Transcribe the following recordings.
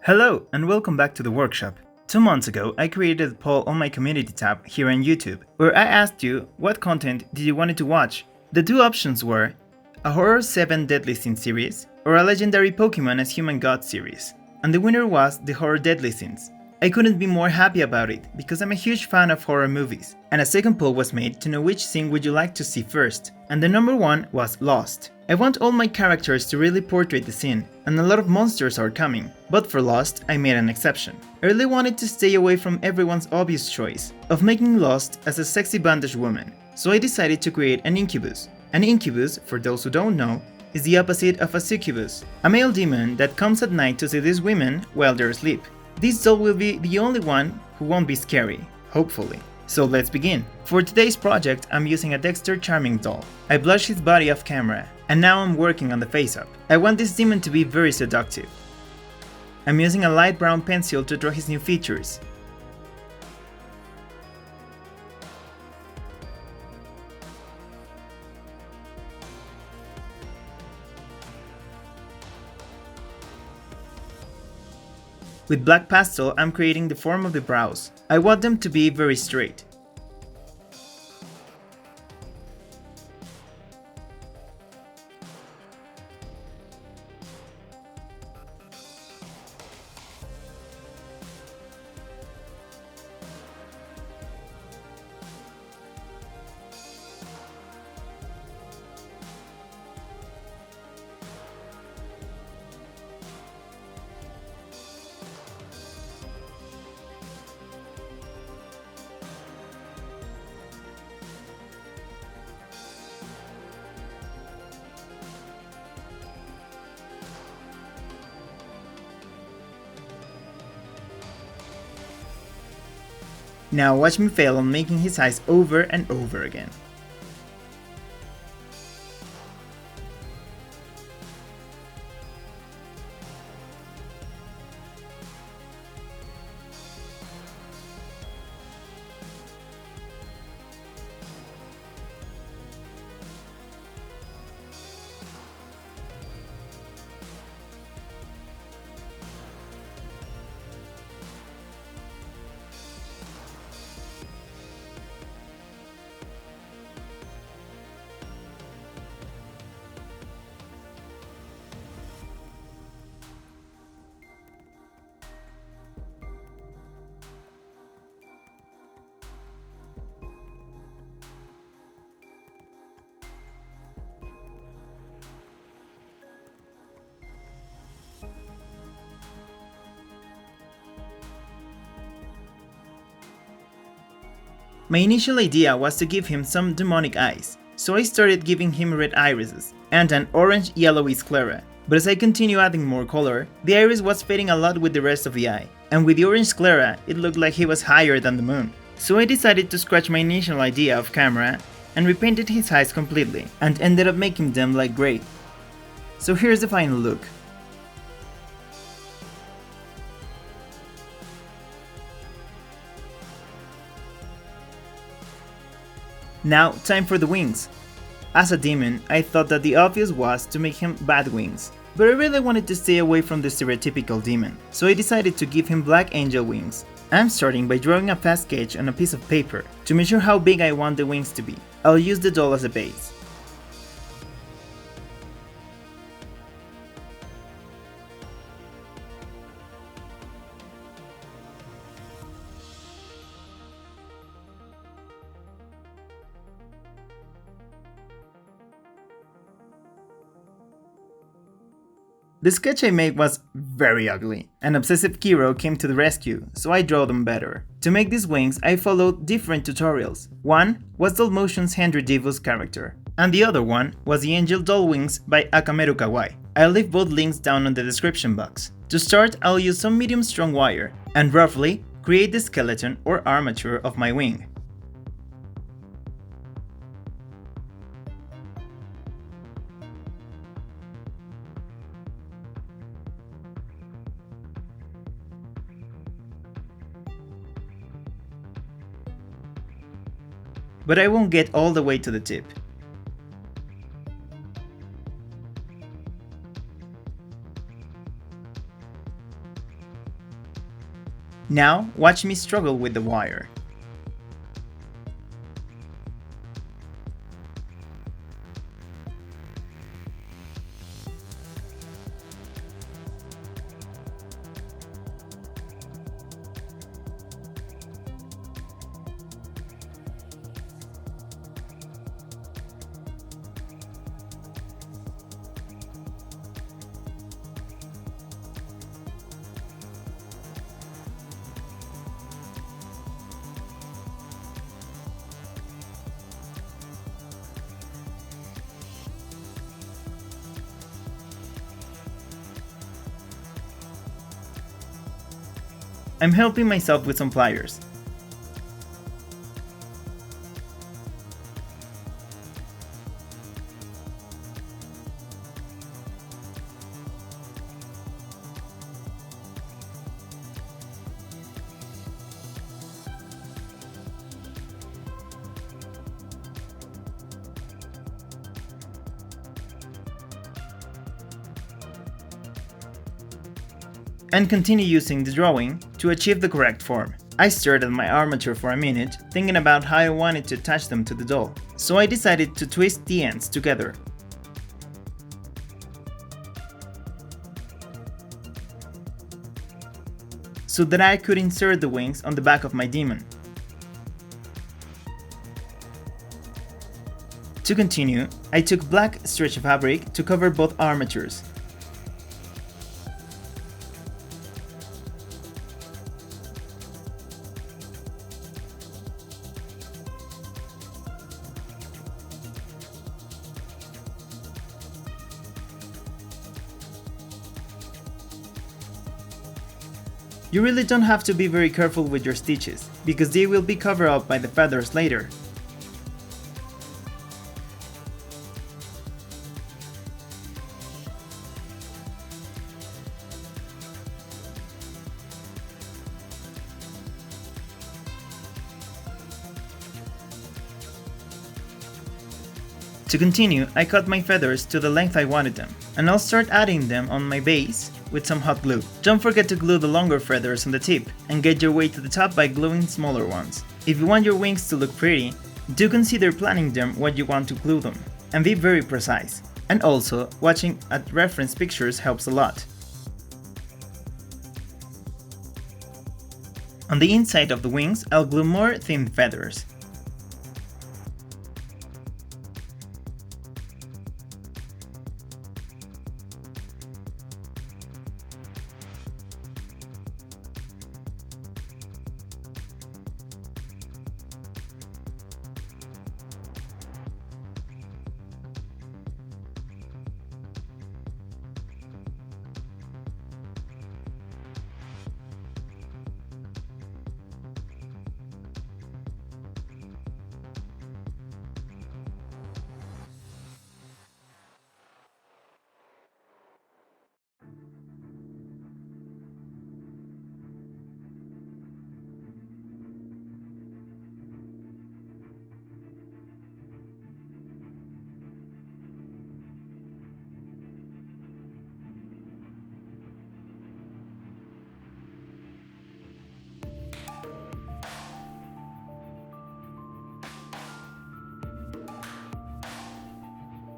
Hello and welcome back to the workshop. 2 months ago, I created a poll on my community tab here on YouTube, where I asked you what content did you want to watch. The two options were a horror 7 Deadly Sins series or a legendary Pokemon as Human God series, and the winner was the horror Deadly Sins. I couldn't be more happy about it because I'm a huge fan of horror movies, and a second poll was made to know which scene would you like to see first, and the number one was Lost. I want all my characters to really portray the scene, and a lot of monsters are coming, but for Lost I made an exception. I really wanted to stay away from everyone's obvious choice of making Lost as a sexy bandaged woman, so I decided to create an incubus. An incubus, for those who don't know, is the opposite of a succubus, a male demon that comes at night to seduce women while they're asleep. This doll will be the only one who won't be scary, hopefully. So let's begin. For today's project, I'm using a Dexter Charming doll. I blushed his body off camera, and now I'm working on the face-up. I want this demon to be very seductive. I'm using a light brown pencil to draw his new features. With black pastel, I'm creating the form of the brows. I want them to be very straight. Now watch me fail on making his eyes over and over again. My initial idea was to give him some demonic eyes, so I started giving him red irises and an orange-yellowy sclera. But as I continue adding more color, the iris was fading a lot with the rest of the eye, and with the orange sclera, it looked like he was higher than the moon. So I decided to scratch my initial idea off camera and repainted his eyes completely, and ended up making them like gray. So here's the final look. Now, time for the wings. As a demon, I thought that the obvious was to make him bat wings, but I really wanted to stay away from the stereotypical demon, so I decided to give him black angel wings. I'm starting by drawing a fast sketch on a piece of paper to measure how big I want the wings to be. I'll use the doll as a base. The sketch I made was very ugly. An obsessive Kyro came to the rescue, so I drew them better. To make these wings, I followed different tutorials. One was Dollmotion's Henry Devos character, and the other one was the Angel Doll Wings by Akameru Kawai. I'll leave both links down in the description box. To start, I'll use some medium strong wire, and roughly create the skeleton or armature of my wing. But I won't get all the way to the tip. Now, watch me struggle with the wire. I'm helping myself with some pliers. And continue using the drawing to achieve the correct form. I stared at my armature for a minute, thinking about how I wanted to attach them to the doll, so I decided to twist the ends together. So that I could insert the wings on the back of my demon. To continue, I took black stretch fabric to cover both armatures. You really don't have to be very careful with your stitches, because they will be covered up by the feathers later. To continue, I cut my feathers to the length I wanted them, and I'll start adding them on my base with some hot glue. Don't forget to glue the longer feathers on the tip, and get your way to the top by gluing smaller ones. If you want your wings to look pretty, do consider planning them what you want to glue them, and be very precise. And also, watching at reference pictures helps a lot. On the inside of the wings, I'll glue more thin feathers.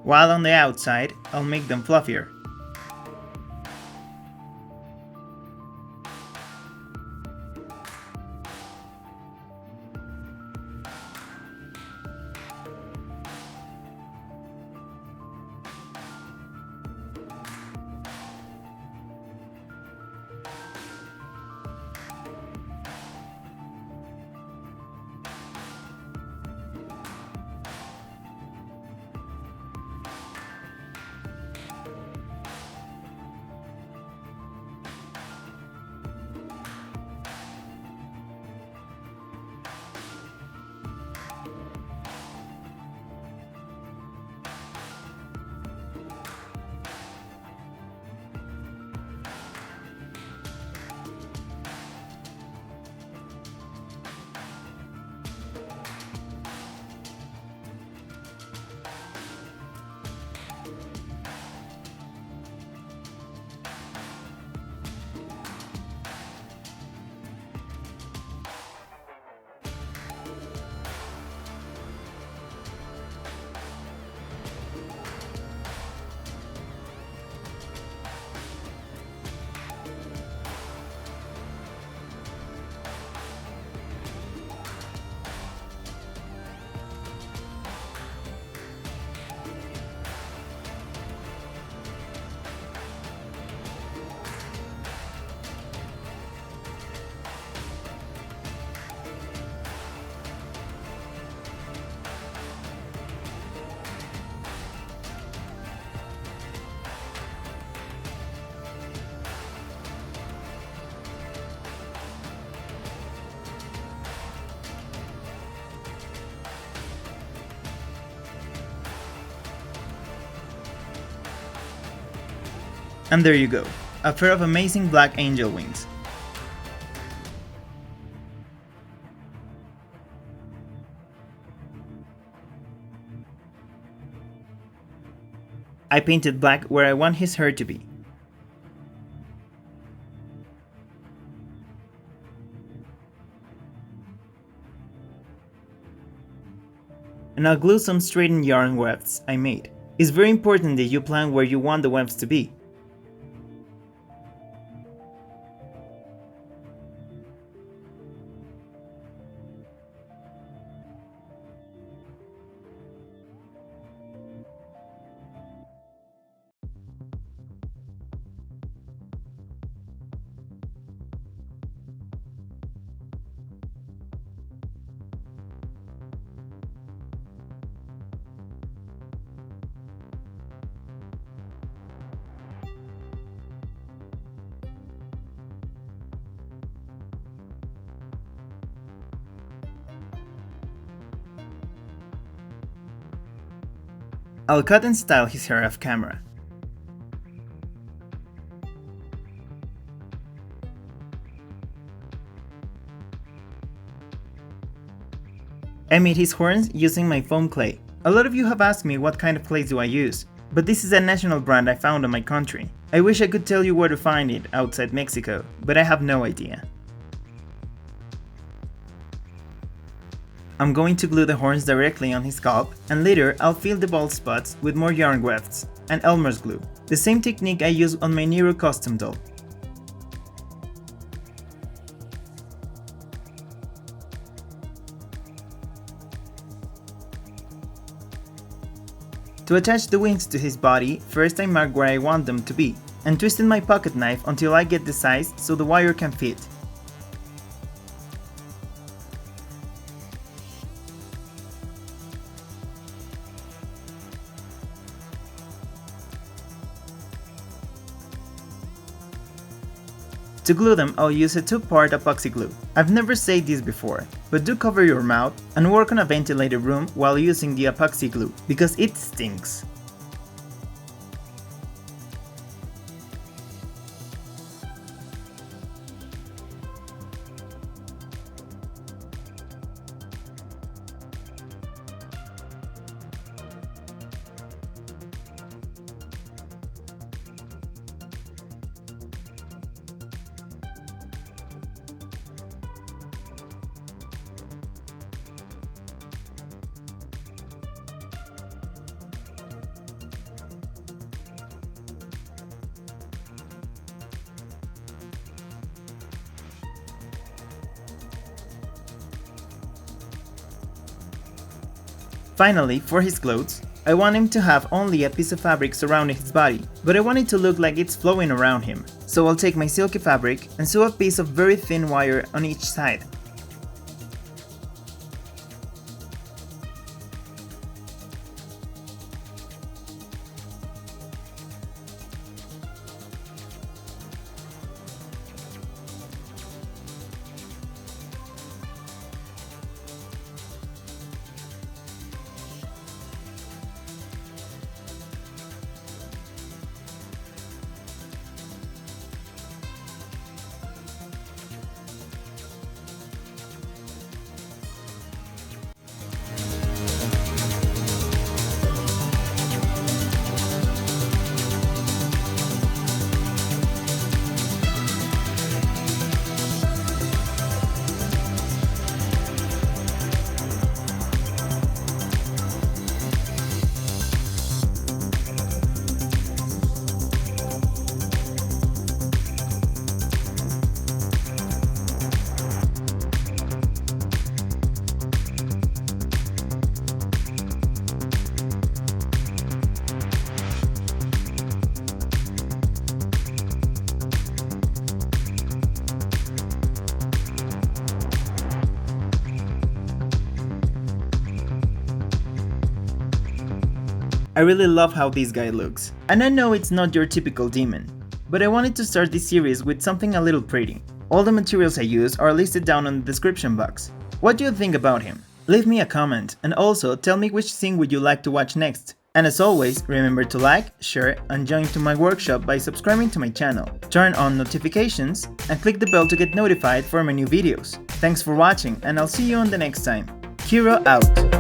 While on the outside, I'll make them fluffier. And there you go, a pair of amazing black angel wings. I painted black where I want his hair to be. And I'll glue some straightened yarn wefts I made. It's very important that you plan where you want the wefts to be. I'll cut and style his hair off camera. I made his horns using my foam clay. A lot of you have asked me what kind of clays do I use, but this is a national brand I found in my country. I wish I could tell you where to find it outside Mexico, but I have no idea. I'm going to glue the horns directly on his scalp, and later I'll fill the bald spots with more yarn wefts and Elmer's glue, the same technique I use on my Nero custom doll. To attach the wings to his body, first I mark where I want them to be, and twisted my pocket knife until I get the size so the wire can fit. To glue them, I'll use a 2-part epoxy glue. I've never said this before, but do cover your mouth and work on a ventilated room while using the epoxy glue, because it stinks. Finally, for his clothes, I want him to have only a piece of fabric surrounding his body, but I want it to look like it's flowing around him. So I'll take my silky fabric and sew a piece of very thin wire on each side. I really love how this guy looks. And I know it's not your typical demon, but I wanted to start this series with something a little pretty. All the materials I use are listed down in the description box. What do you think about him? Leave me a comment, and also tell me which scene would you like to watch next. And as always, remember to like, share, and join to my workshop by subscribing to my channel. Turn on notifications and click the bell to get notified for my new videos. Thanks for watching, and I'll see you on the next time. Kyro out!